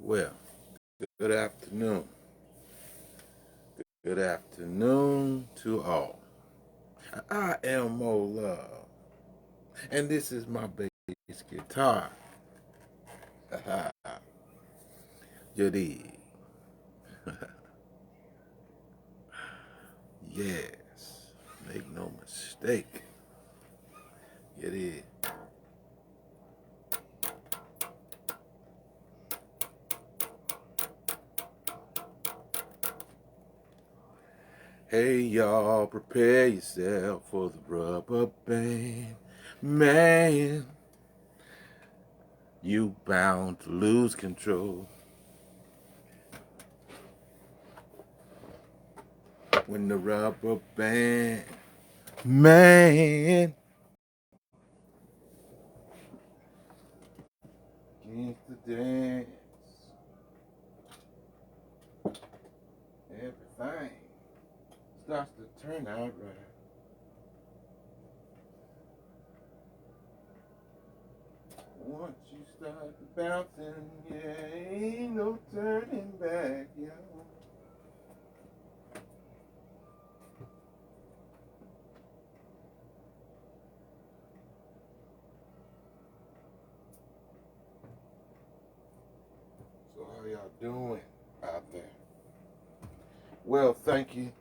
Well, good afternoon. Good afternoon to all. I am Mo Love, and this is my bass guitar. You dig? Yes, make no mistake. You dig? Hey y'all, prepare yourself for the rubber band. Man, you bound to lose control when the rubber band, man, begins to dance. Everything starts to turn out right. Once you start bouncing, yeah, ain't no turning back, yo. So how y'all doing out there? Well, thank you,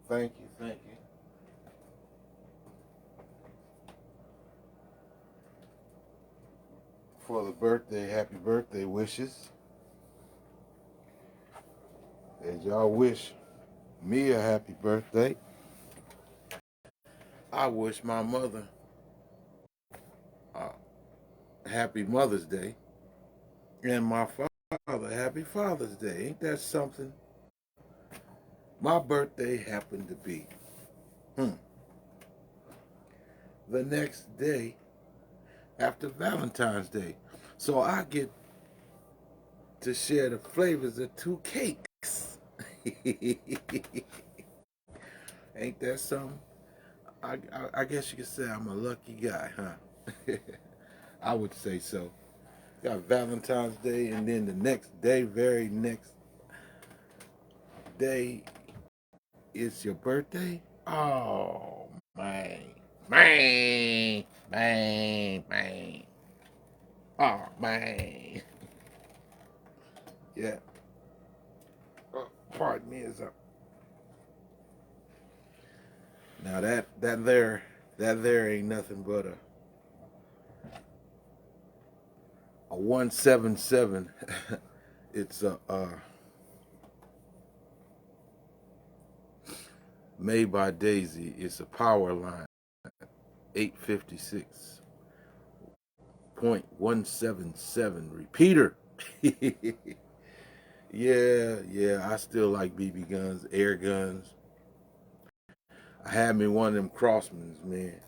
thank you, thank you for the birthday, happy birthday wishes. As y'all wish me a happy birthday, I wish my mother a happy Mother's Day and my father happy Father's Day. Ain't that something? My birthday happened to be the next day after Valentine's Day. So I get to share the flavors of two cakes. Ain't that something? I guess you could say I'm a lucky guy, huh? I would say so. Got Valentine's Day, and then the next day, very next day, it's your birthday. Oh man, man, man. Oh man, yeah. Pardon me, is up. Now that there ain't nothing but a 177. It's made by Daisy. It's a power line, 856.177 repeater. Yeah. I still like BB guns, air guns. I had me one of them Crossmans, man.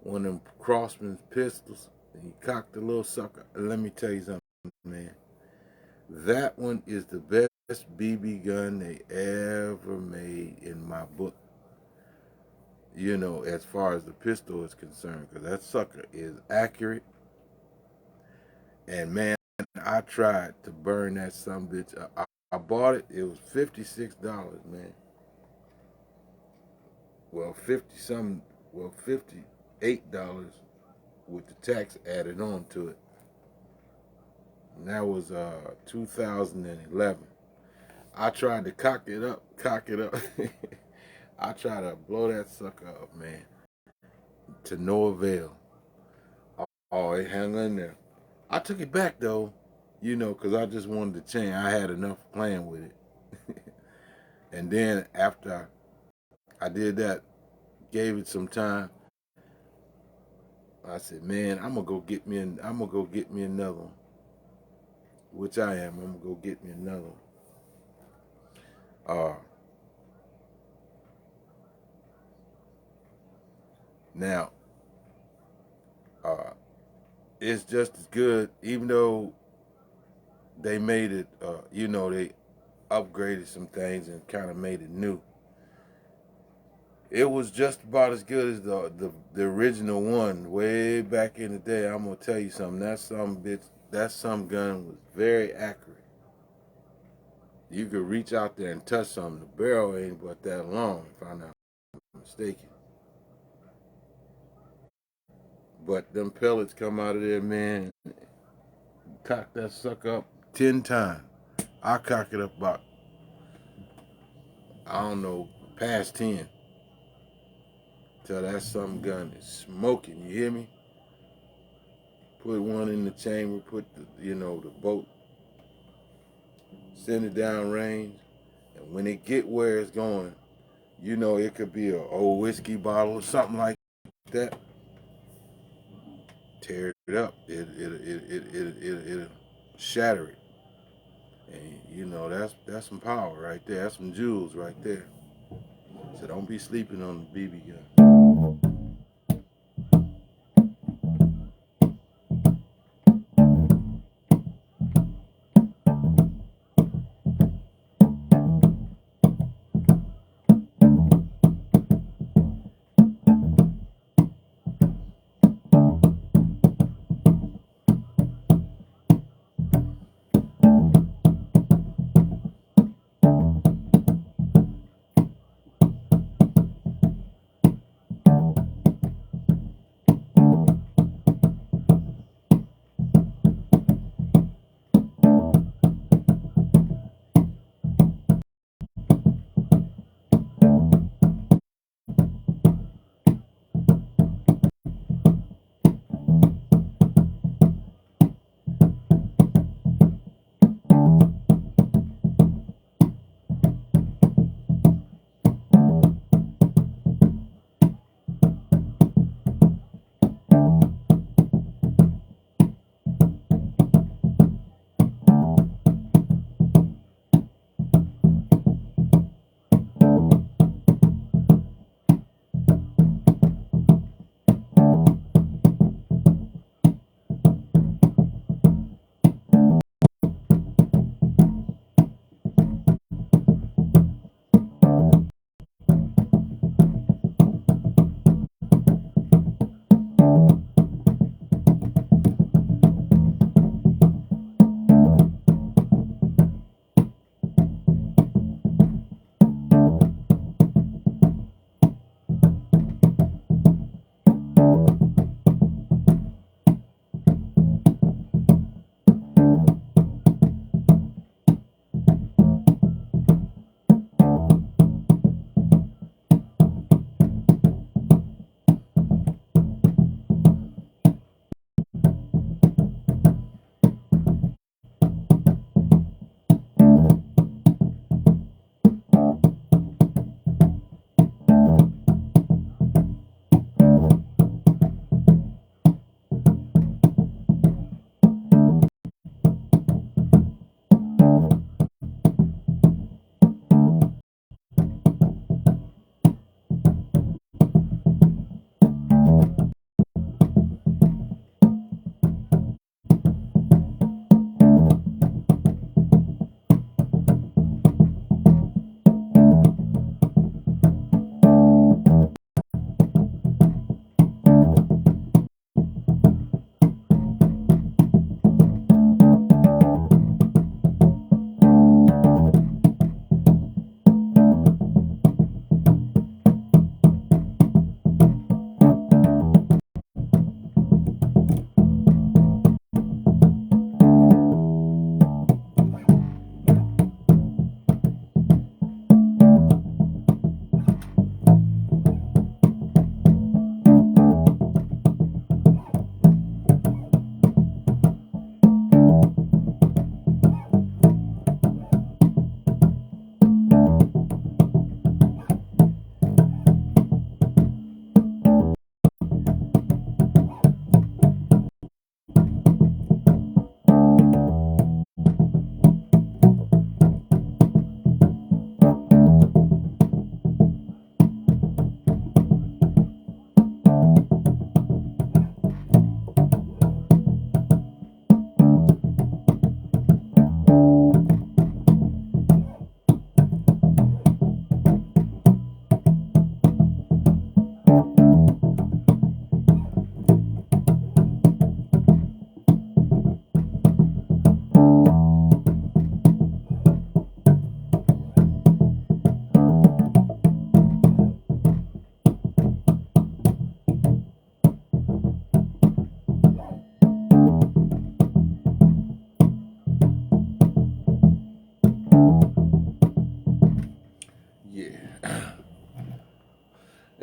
One of them Crossman's pistols. And he cocked the little sucker. And let me tell you something, man. That one is the best BB gun they ever made in my book. You know, as far as the pistol is concerned, because that sucker is accurate. And man, I tried to burn that some bitch. I bought it. It was $56, man. Well, 50 some. Well, $58 with the tax added on to it. And that was 2011. I tried to cock it up. I tried to blow that sucker up, man, to no avail. Oh, it hung in there. I took it back though, because I just wanted to change. I had enough playing with it. And then after I did that, gave it some time, I said, man, I'm gonna go get me another one, which I am. I'm gonna go get me another one. Uh, now, uh, it's just as good, even though they made it. They upgraded some things and kind of made it new. It was just about as good as the original one way back in the day. I'm gonna tell you something. That some gun was very accurate. You could reach out there and touch something. The barrel ain't but that long, if I'm not mistaken. But them pellets come out of there, man. Cock that sucker up 10 times. I cock it up about, I don't know, past 10. Till that some gun is smoking, you hear me? Put one in the chamber, put the bolt, send it down range, and when it get where it's going, it could be an old whiskey bottle or something like that. Tear it up. It'll shatter it. And that's some power right there. That's some jewels right there. So don't be sleeping on the BB gun.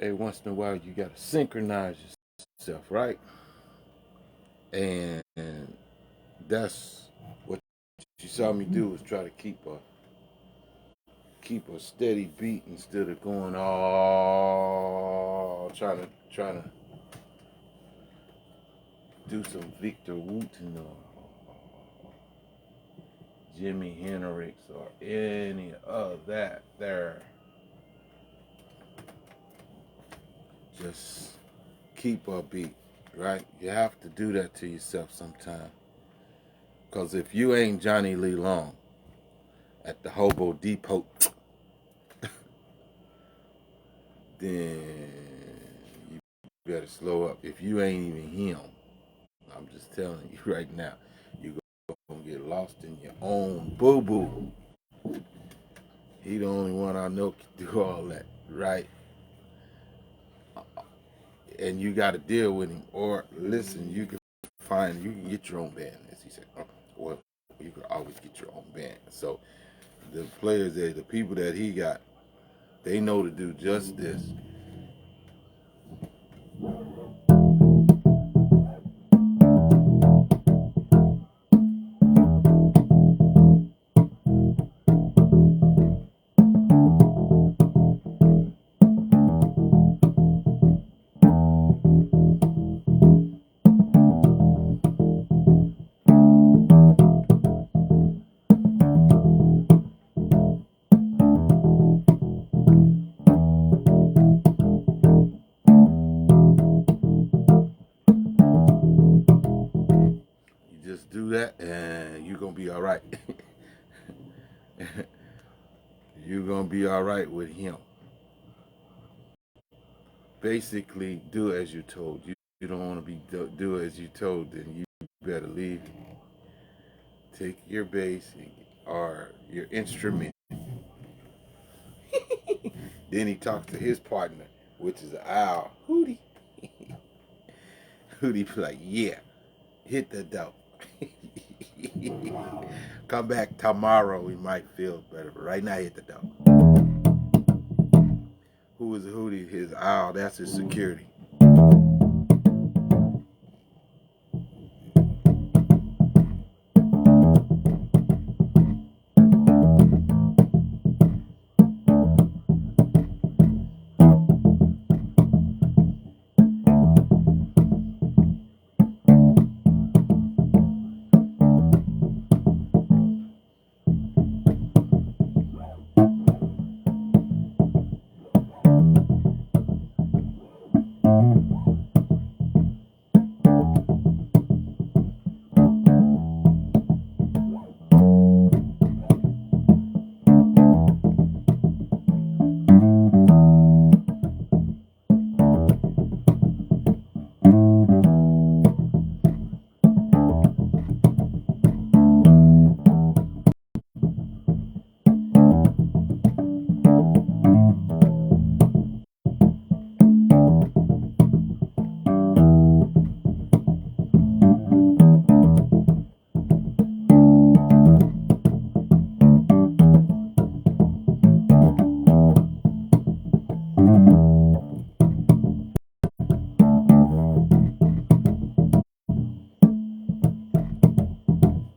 every once in a while you gotta synchronize yourself, right? And that's what you saw me do, was try to keep a steady beat instead of going all trying to do some Victor Wooten or Jimi Hendrix or any of that there. Just keep a beat, right? You have to do that to yourself sometime. Because if you ain't Johnny Lee Long at the Hobo Depot, then you better slow up. If you ain't even him, I'm just telling you right now, you're going to get lost in your own boo-boo. He the only one I know can do all that, right? And you got to deal with him. Or listen, you can get your own band. As he said, well, you can always get your own band. So the players there, the people that he got, they know to do just this. Just do that and you're going to be all right. You're going to be all right with him. Basically, do as you're told. You don't want to be do as you're told, then you better leave. Take your bass or your instrument. Then he talks to his partner, which is Al Hootie. Hootie be like, yeah, hit the dope. Come back tomorrow, we might feel better, but right now hit the dope. Who is Hootie? His Al, that's his security.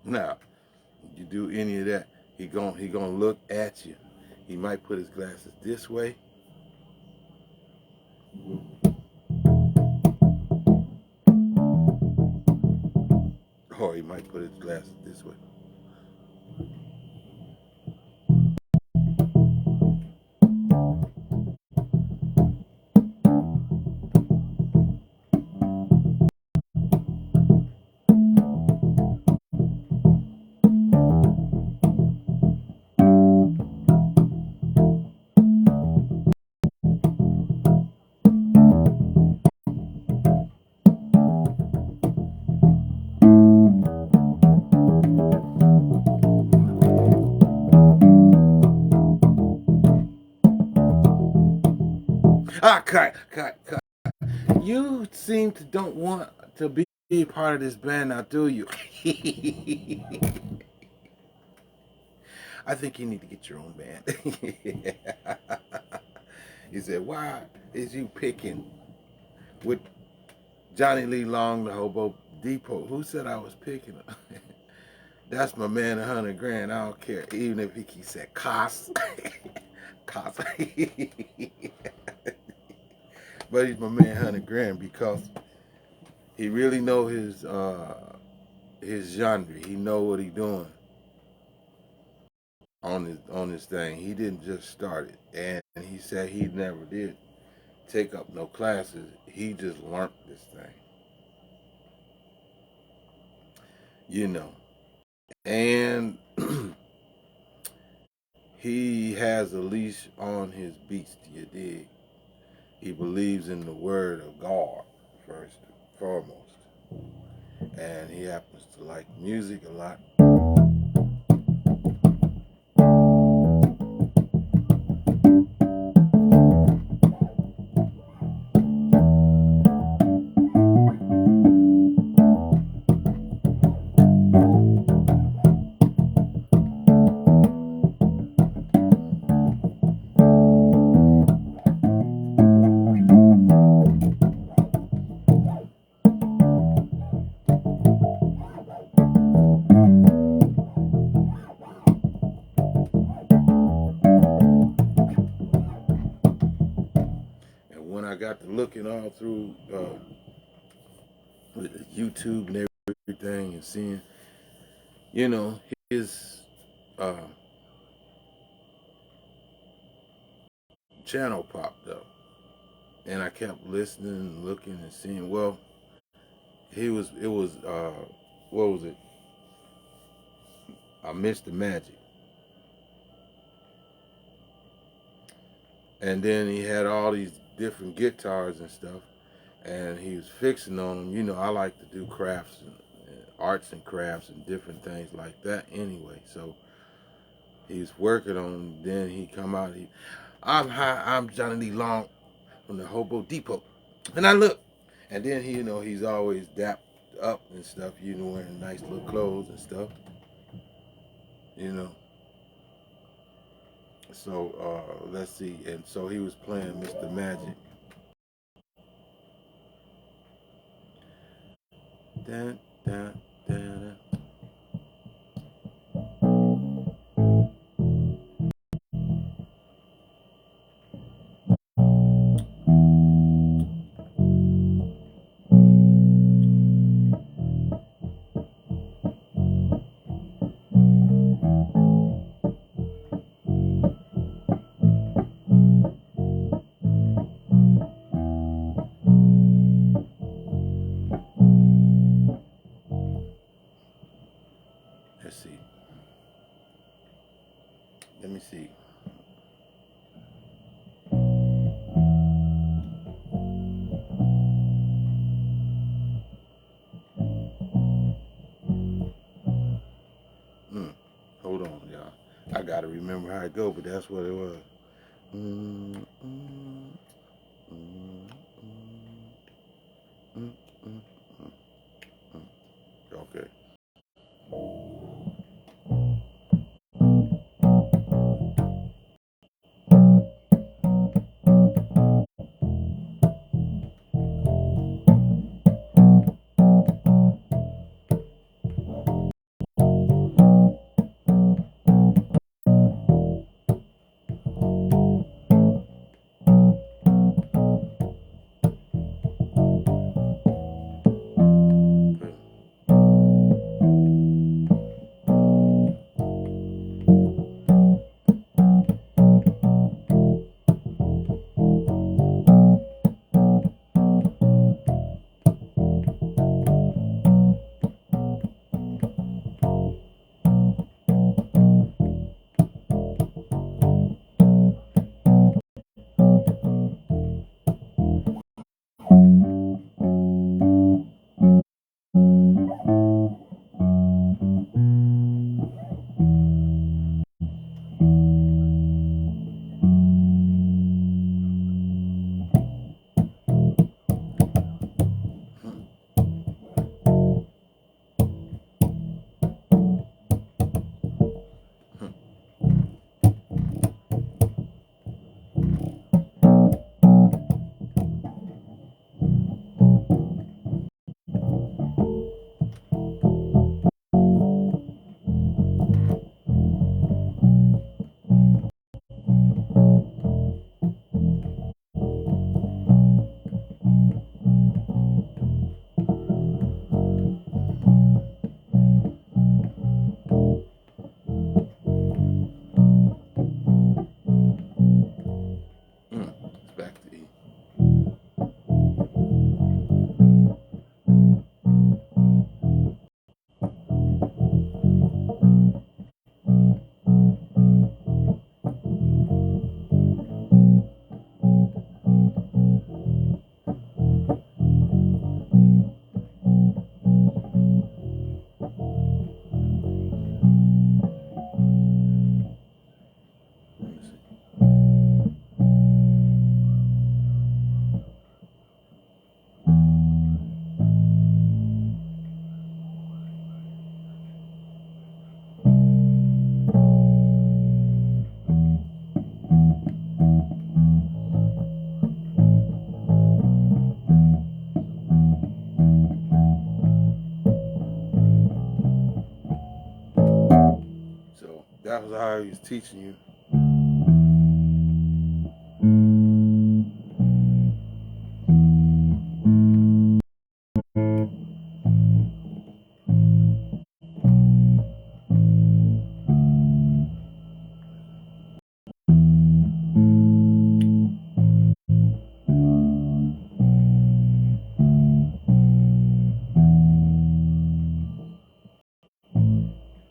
Now, you do any of that, he gonna look at you. He might put his glasses this way. Or he might put his glasses this way. Cut. You seem to don't want to be part of this band now, do you? I think you need to get your own band. He said, why? is you picking with Johnny Lee Long, the Hobo Depot? Who said I was picking? That's my man, 100 grand. I don't care, even if he said cost, cost. But he's my man, 100 grand, because he really know his genre. He know what he doing on this thing. He didn't just start it, and he said he never did take up no classes. He just learned this thing, you know. And he has a leash on his beast, you dig? He believes in the word of God first and foremost. And he happens to like music a lot. When I got to looking all through YouTube and everything and seeing, you know, his uh, channel popped up, and I kept listening and looking and seeing. Well, it was what was it? Mr. Magic, and then he had all these different guitars and stuff, and he was fixing on them. You know, I like to do crafts and arts and crafts and different things like that anyway. So he's working on them. Then he come out. I'm Johnny Lee Long from the Hobo Depot, and I look, and then he, you know, he's always dapped up and stuff. You know, wearing nice little clothes and stuff. You know. So let's see, and so he was playing Mr. Magic. Dun, dun, dun, dun. Let's see. Let me see. Hold on, y'all. I gotta remember how it go, but that's what it was. Okay. That was how he was teaching you.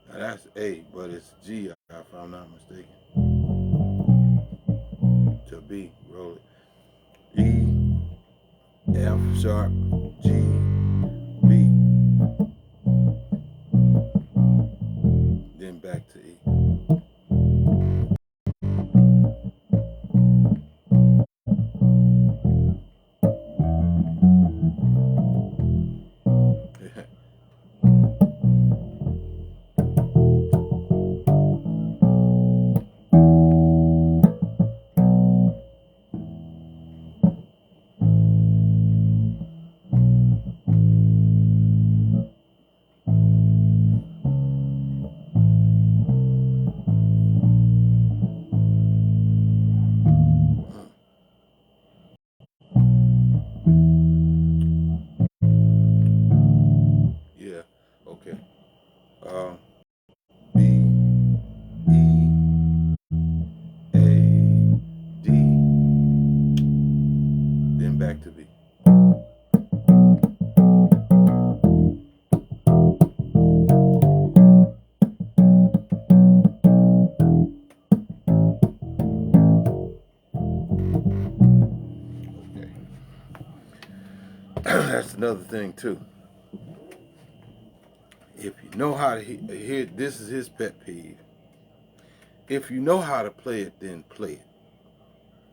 Now that's A, but it's G if I'm not mistaken. To B, roll it. E, F sharp, G, B. Then back to E. Yeah, okay. B, E, A, D, then back to B. Okay. That's another thing too. If you know how to hear, this is his pet peeve. If you know how to play it, then play it,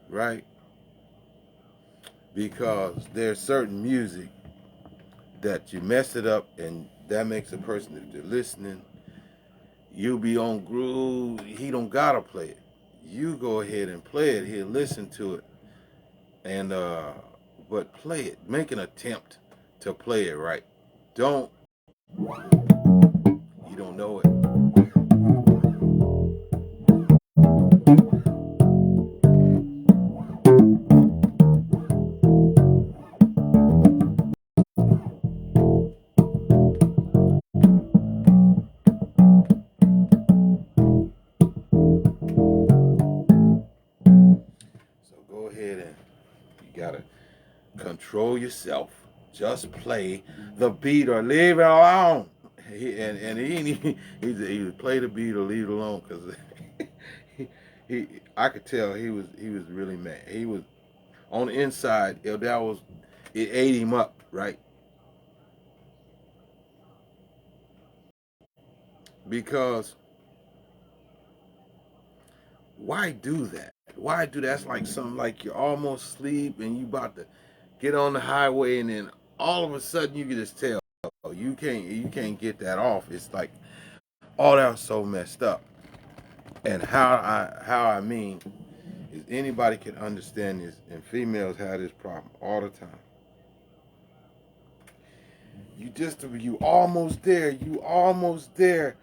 right? Because there's certain music that you mess it up, and that makes a person, if they're listening, you'll be on groove. He don't gotta play it. You go ahead and play it. He'll listen to it, and but play it. Make an attempt to play it right. Don't, you don't know it. So go ahead and you gotta control yourself. Just play the beat or leave it alone. He would play the beat or leave it alone because he I could tell he was really mad. He was on the inside. It ate him up, right? Because why do that? Why do that's like something like you're almost asleep and you about to get on the highway and then all of a sudden you can just tell you can't get that off. It's like, oh, that was so messed up. And how I mean is anybody can understand this, and females have this problem all the time. You almost there, you're almost there,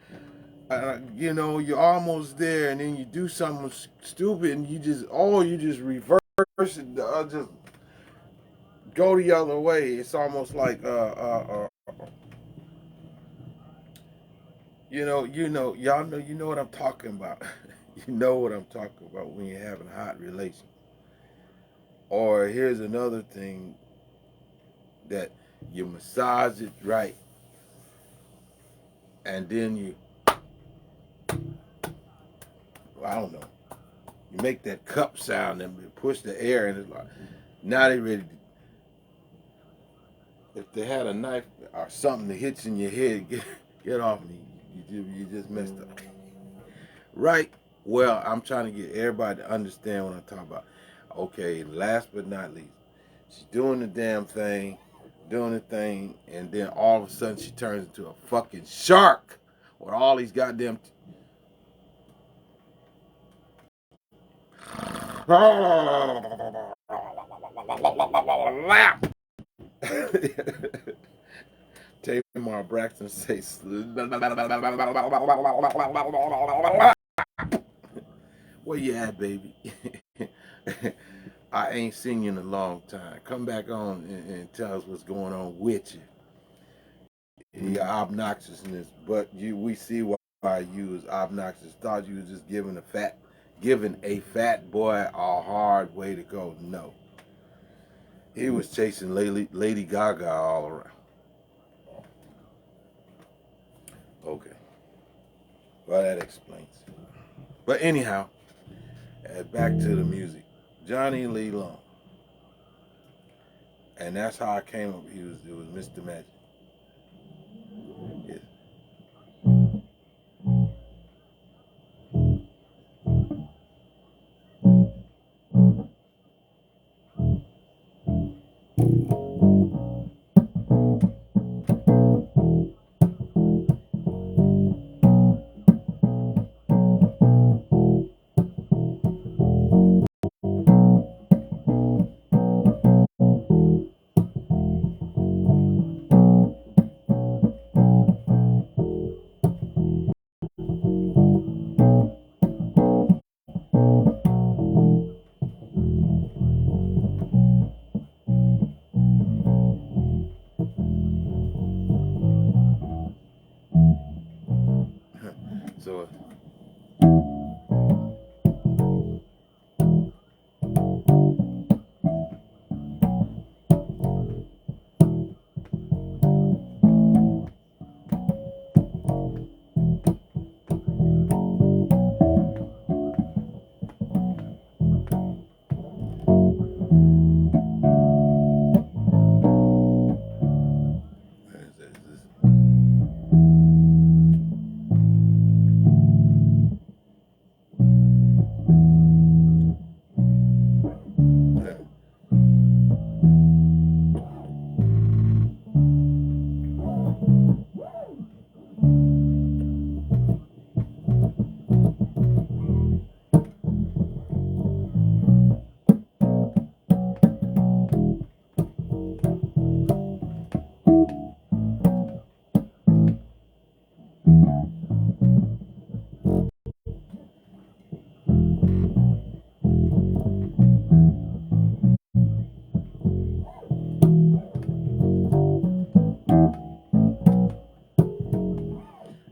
and then you do something stupid, and you just reverse it, just go the other way. It's almost like y'all know, you know what I'm talking about. You know what I'm talking about when you're having a hot relation. Or here's another thing that you massage it right, and then I don't know, you make that cup sound and push the air, and it's like, now they ready. If they had a knife or something that hits in your head, get off me. You just messed up. Right? Well, I'm trying to get everybody to understand what I'm talking about. Okay, last but not least, she's doing the damn thing, doing the thing, and then all of a sudden she turns into a fucking shark with all these goddamn. Tamar Braxton says. Where you at, baby? I ain't seen you in a long time. Come back on and tell us what's going on with you. Your obnoxiousness, but we see why you was obnoxious. Thought you was just giving a fat boy a hard way to go. No, he was chasing Lady Gaga all around. Okay, well that explains it. But anyhow, back to the music. Johnny Lee Long, and that's how I came up. It was Mr. Magic. Yes. So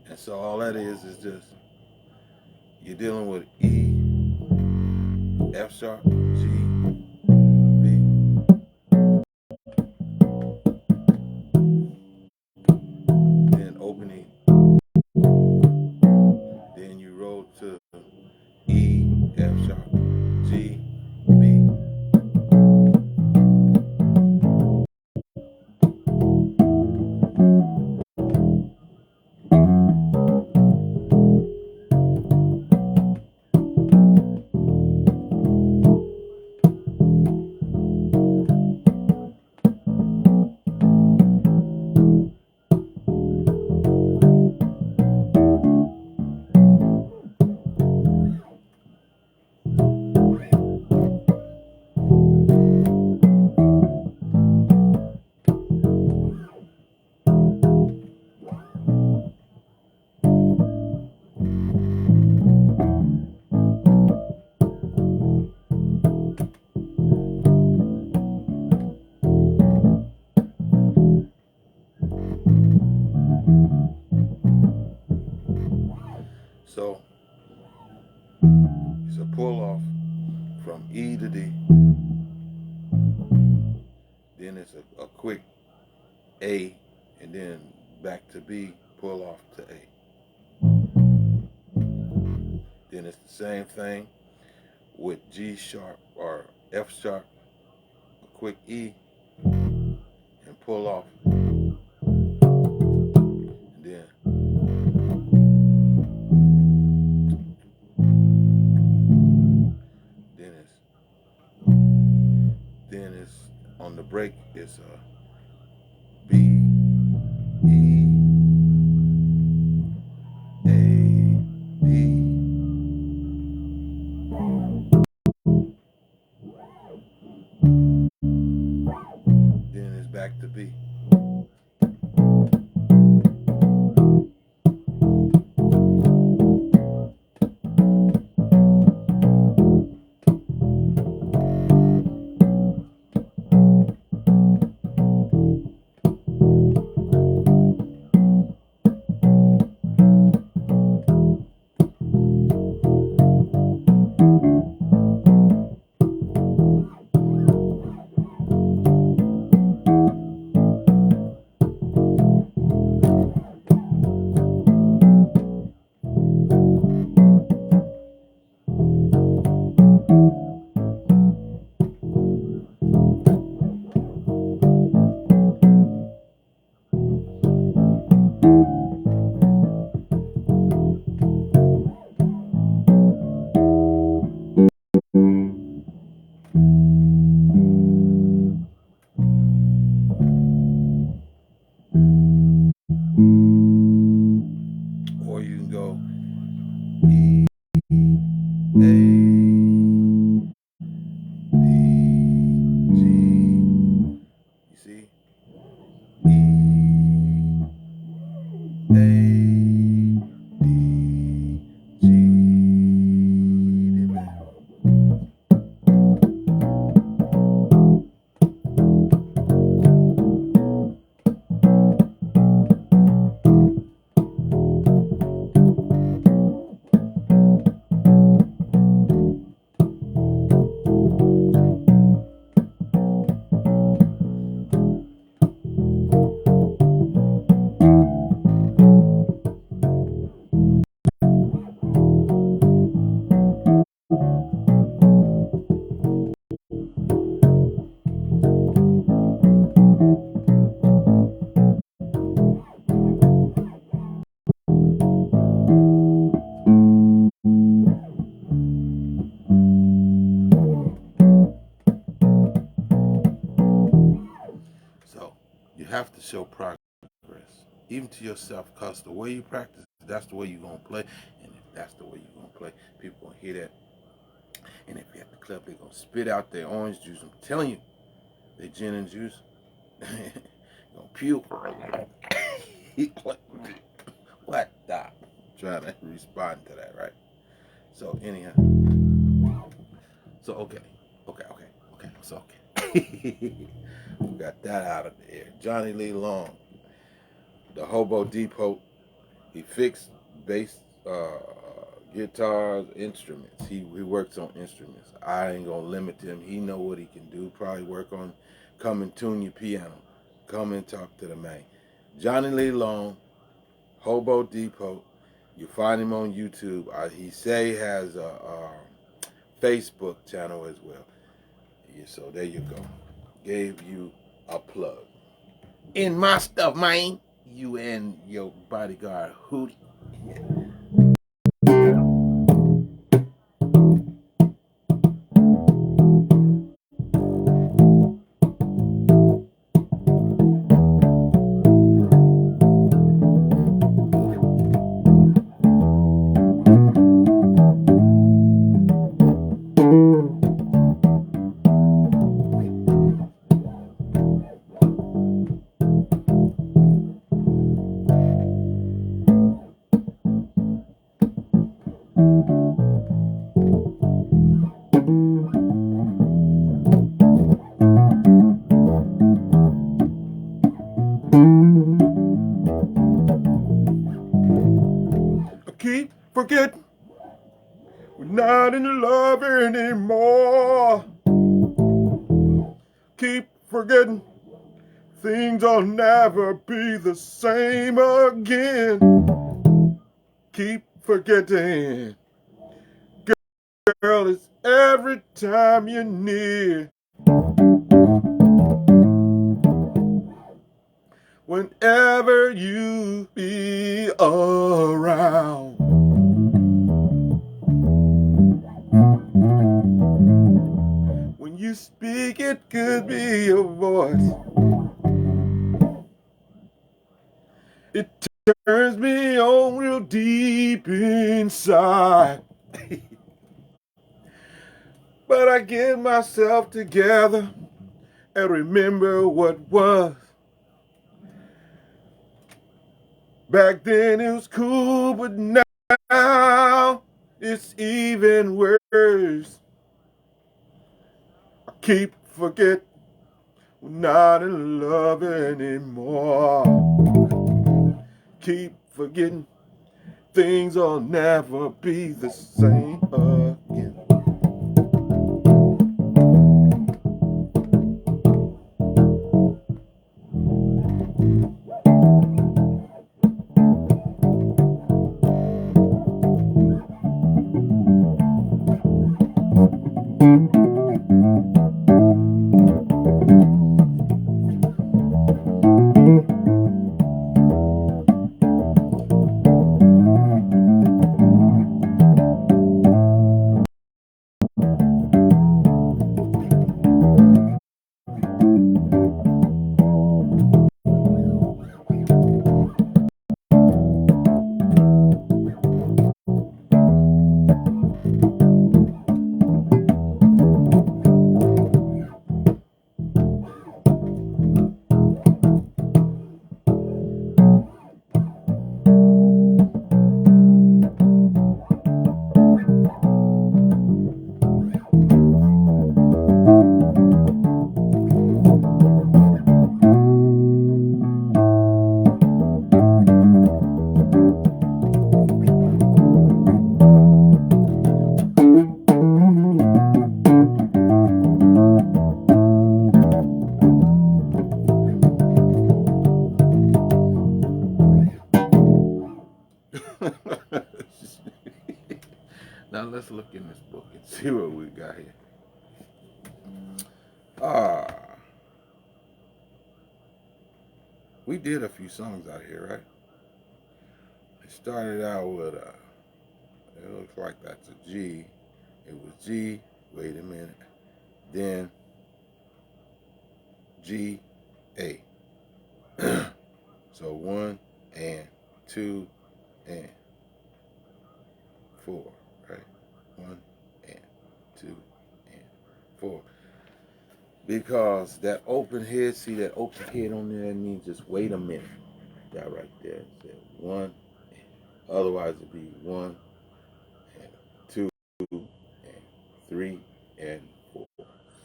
and so all that is just you're dealing with E, F sharp, G, B, then opening, then you roll to E, F sharp, G, B. So it's a pull off from E to D. Then it's a quick A, and then back to B, pull off to A. Then it's the same thing with G sharp or F sharp, a quick E, and pull off. And then it's on the break. It's a B, E, A, D. Then it's back to B. Or you can go E, A, D, G. You see? E, A, D, G. So you have to show progress, even to yourself, because the way you practice, that's the way you're going to play. And if that's the way you're going to play, people going to hear that. And if you're at the club, they're going to spit out their orange juice. I'm telling you, they gin and juice. Going to puke. What? Stop. Trying to respond to that, right? So anyhow. So okay. So okay. We got that out of the air. Johnny Lee Long, the Hobo Depot. He fixed bass, guitars, instruments. He works on instruments. I ain't gonna limit him. He know what he can do. Probably work on, come and tune your piano. Come and talk to the man. Johnny Lee Long, Hobo Depot. You find him on YouTube. He say he has a Facebook channel as well. Yeah, so there you go. Gave you a plug. In my stuff, man. You and your bodyguard, Hootie. Yeah. Keep forgetting we're not in love anymore. Keep forgetting things will never be the same again. Keep forgetting, girl, it's every time you're near. Whenever you be around. When you speak, it could be your voice. It turns me on real deep inside. But I get myself together and remember what was. Back then it was cool, but now it's even worse. I keep forgetting we're not in love anymore. Keep forgetting things will never be the same again. Now let's look in this book and see what we got here. We did a few songs out here, right? It started out with it looks like that's a G. It was G, wait a minute, then G, A. So 1 and 2 and 4, right? 1 and 2 and 4. Because that open head, see that open head on there, that means just wait a minute. That right there. Said 1, otherwise it'd be 1 and 2 and 3 and 4.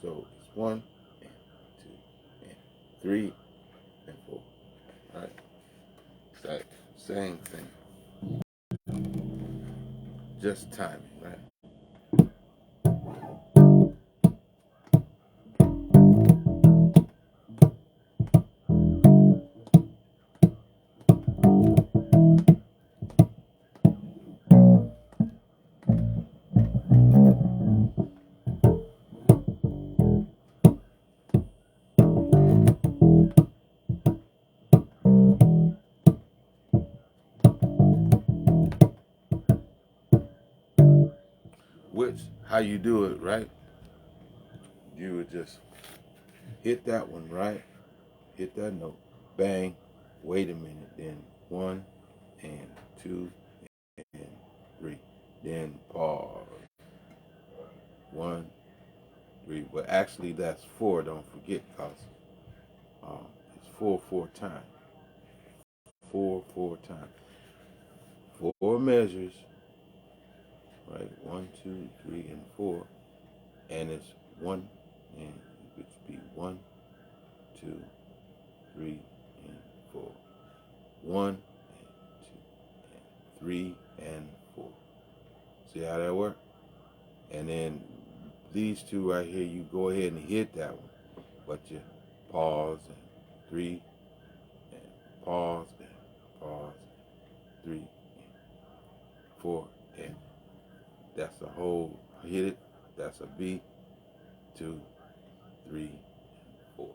So it's 1 and 2 and 3 and 4. All right. It's that same thing. Just timing, right? Which, how you do it, right? You would just hit that one, right? Hit that note, bang, wait a minute, then 1 and 2 and 3, then pause, 1, 3. Well, actually that's 4. Don't forget, cause it's 4 times. 4 times. 4 measures, right? 1, 2, 3, and 4, and it's 1 and it would be 1, 2, 3, and 4. 1 and 2 and 3 and 4. See how that works? And then these two right here, you go ahead and hit that one, but you pause and 3 and pause and pause, 3 and 4, and that's the whole hit it. That's a B, 2, 3, 4.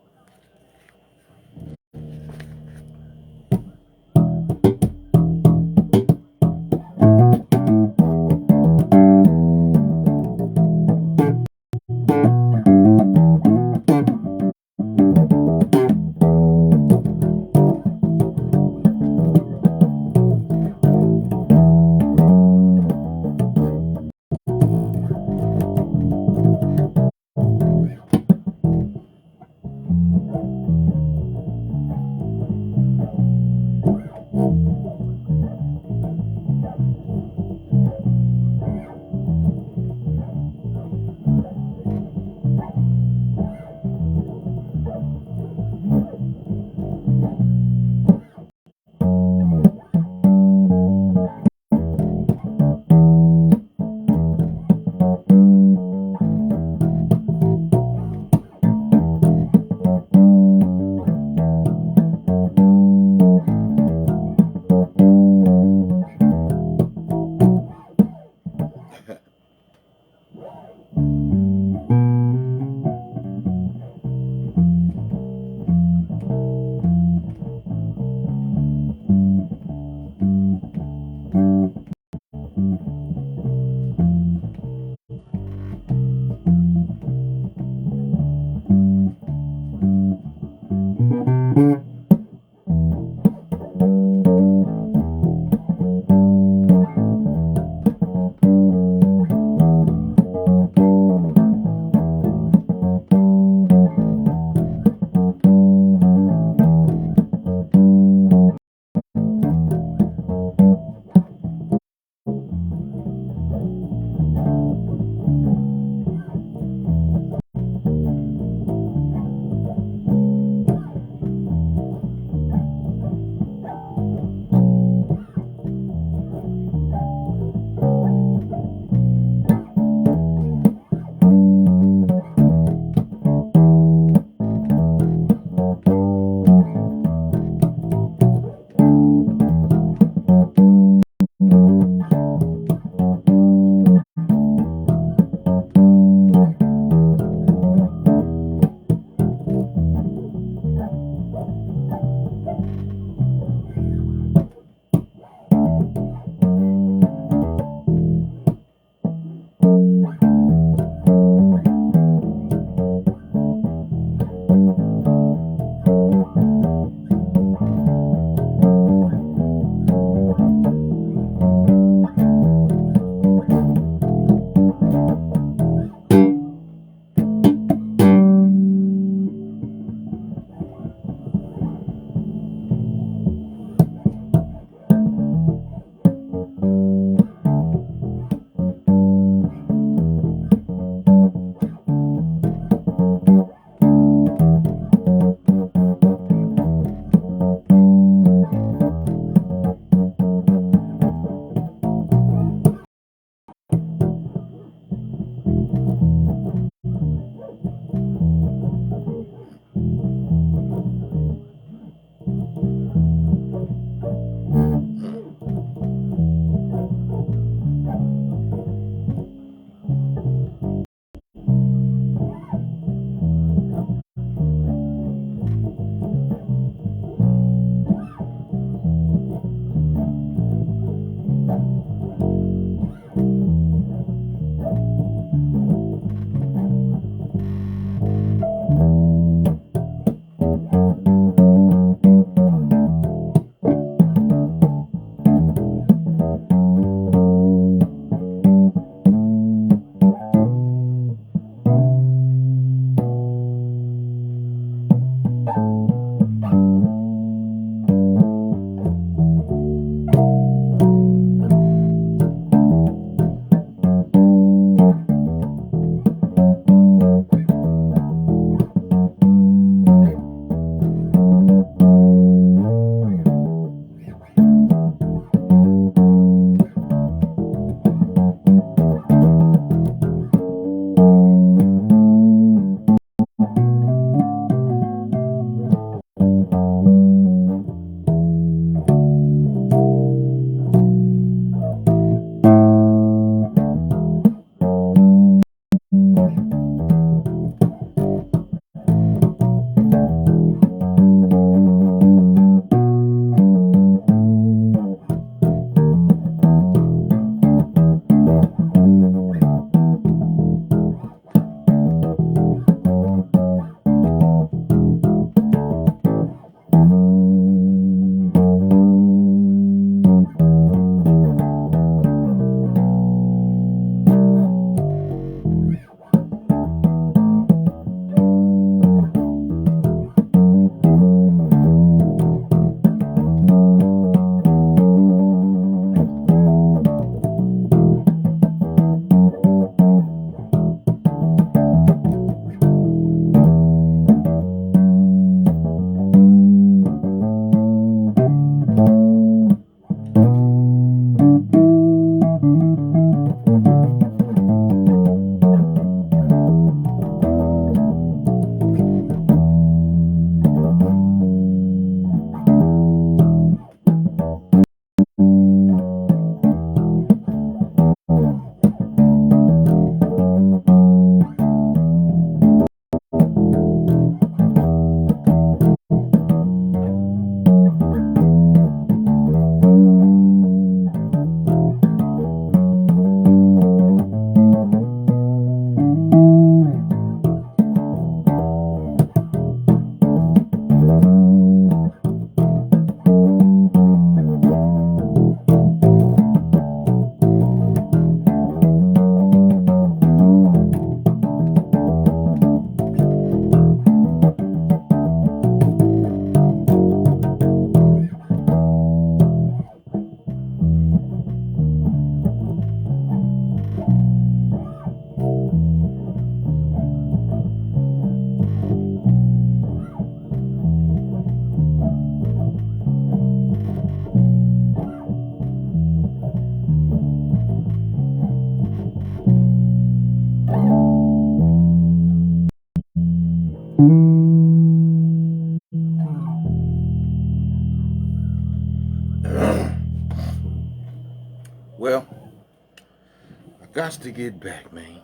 Got to get back, man,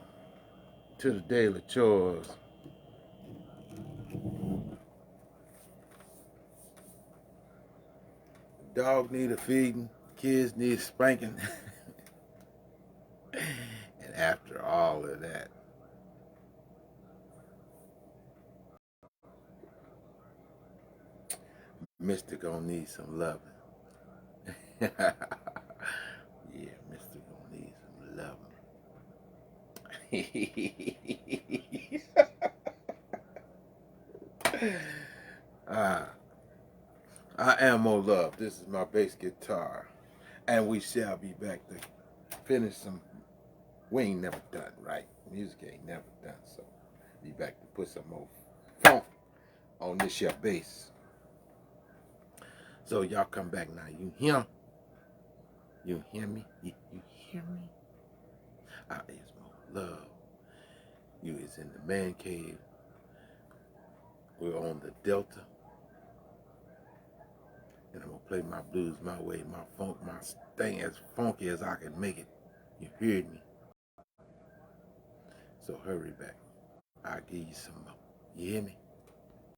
to the daily chores. Dog need a feeding, kids need spanking. And after all of that, Mr. gonna need some loving. Yeah, Mr. gonna need some loving. Ah, I am more love. This is my bass guitar. And we shall be back to finish some. We ain't never done, right? Music ain't never done, so be back to put some more funk on this here bass. So y'all come back now. You hear? You hear me? You hear me? Is more love. You is in the man cave. We're on the Delta. And I'm gonna play my blues my way, my funk, my thing as funky as I can make it. You heard me? So hurry back. I'll give you some more. You hear me?